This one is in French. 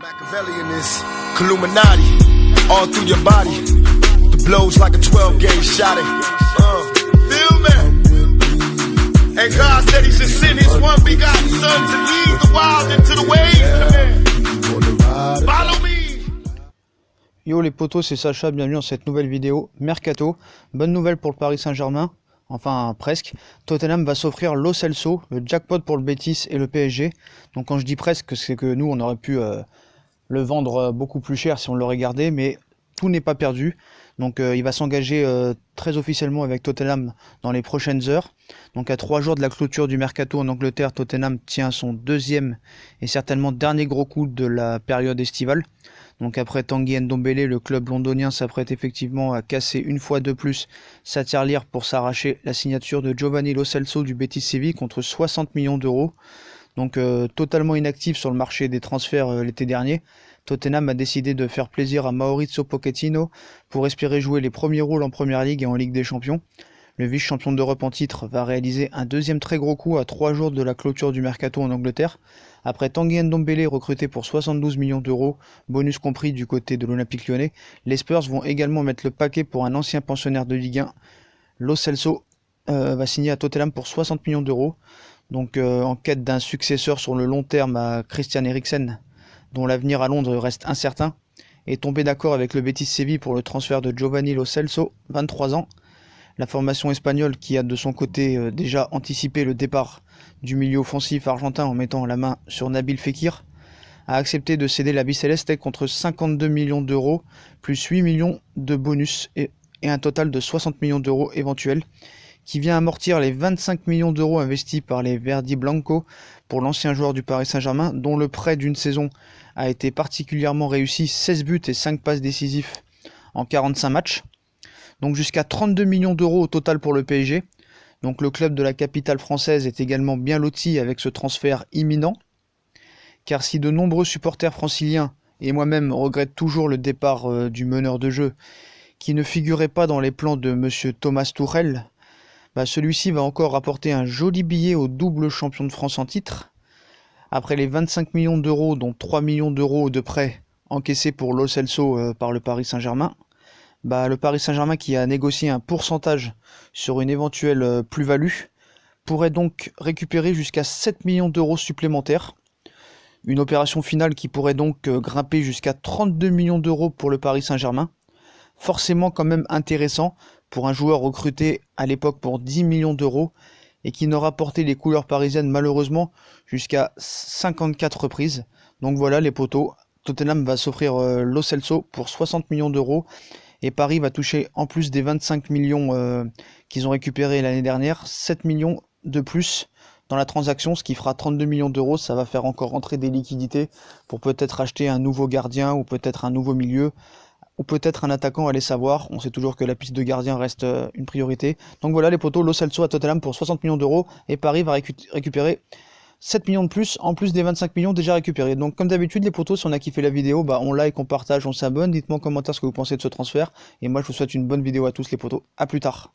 Machiavelli in this Illuminati, all through your body. The blows like a 12-gauge shot. Feel me? And God said He should send His one begotten Son to lead the wild into the ways. Follow me. Yo les potos, c'est Sacha, bienvenue dans cette nouvelle vidéo Mercato. Bonne nouvelle pour le Paris Saint-Germain, enfin presque. Tottenham va s'offrir Lo Celso, le jackpot pour le Betis et le PSG. Donc quand je dis presque, c'est que nous on aurait pu le vendre beaucoup plus cher si on l'aurait gardé, mais tout n'est pas perdu. Donc il va s'engager très officiellement avec Tottenham dans les prochaines heures. Donc à 3 jours de la clôture du Mercato en Angleterre, Tottenham tient son deuxième et certainement dernier gros coup de la période estivale. Donc après Tanguy Ndombele, le club londonien s'apprête effectivement à casser une fois de plus sa tirelire pour s'arracher la signature de Giovanni Lo Celso du Betis Séville contre 60 millions d'euros. Donc totalement inactif sur le marché des transferts l'été dernier, Tottenham a décidé de faire plaisir à Maurizio Pochettino pour espérer jouer les premiers rôles en Première Ligue et en Ligue des Champions. Le vice-champion d'Europe en titre va réaliser un deuxième très gros coup à 3 jours de la clôture du Mercato en Angleterre. Après Tanguy Ndombele recruté pour 72 millions d'euros, bonus compris du côté de l'Olympique Lyonnais, les Spurs vont également mettre le paquet pour un ancien pensionnaire de Ligue 1. Lo Celso va signer à Tottenham pour 60 millions d'euros. Donc en quête d'un successeur sur le long terme à Christian Eriksen, dont l'avenir à Londres reste incertain, est tombé d'accord avec le Betis Séville pour le transfert de Giovanni Lo Celso, 23 ans. La formation espagnole, qui a de son côté déjà anticipé le départ du milieu offensif argentin en mettant la main sur Nabil Fekir, a accepté de céder la Bicéleste contre 52 millions d'euros, plus 8 millions de bonus et un total de 60 millions d'euros éventuels, qui vient amortir les 25 millions d'euros investis par les Verdi Blanco pour l'ancien joueur du Paris Saint-Germain, dont le prêt d'une saison a été particulièrement réussi, 16 buts et 5 passes décisifs en 45 matchs. Donc jusqu'à 32 millions d'euros au total pour le PSG. Donc le club de la capitale française est également bien loti avec ce transfert imminent. Car si de nombreux supporters franciliens et moi-même regrettent toujours le départ du meneur de jeu, qui ne figurait pas dans les plans de monsieur Thomas Tuchel, celui-ci va encore rapporter un joli billet au double champion de France en titre. Après les 25 millions d'euros, dont 3 millions d'euros de prêts encaissés pour Lo Celso par le Paris Saint-Germain, le Paris Saint-Germain, qui a négocié un pourcentage sur une éventuelle plus-value, pourrait donc récupérer jusqu'à 7 millions d'euros supplémentaires. Une opération finale qui pourrait donc grimper jusqu'à 32 millions d'euros pour le Paris Saint-Germain. Forcément quand même intéressant pour un joueur recruté à l'époque pour 10 millions d'euros et qui n'aura porté les couleurs parisiennes malheureusement jusqu'à 54 reprises. Donc voilà les potos, Tottenham va s'offrir Lo Celso pour 60 millions d'euros. Et Paris va toucher, en plus des 25 millions qu'ils ont récupérés l'année dernière, 7 millions de plus dans la transaction, ce qui fera 32 millions d'euros. Ça va faire encore rentrer des liquidités pour peut-être acheter un nouveau gardien ou peut-être un nouveau milieu ou peut-être un attaquant, allez savoir. On sait toujours que la piste de gardien reste une priorité. Donc voilà les potos, Lo Celso à Tottenham pour 60 millions d'euros et Paris va récupérer 7 millions de plus, en plus des 25 millions déjà récupérés. Donc comme d'habitude les potos, si on a kiffé la vidéo, on like, on partage, on s'abonne. Dites-moi en commentaire ce que vous pensez de ce transfert. Et moi je vous souhaite une bonne vidéo à tous les potos. A plus tard.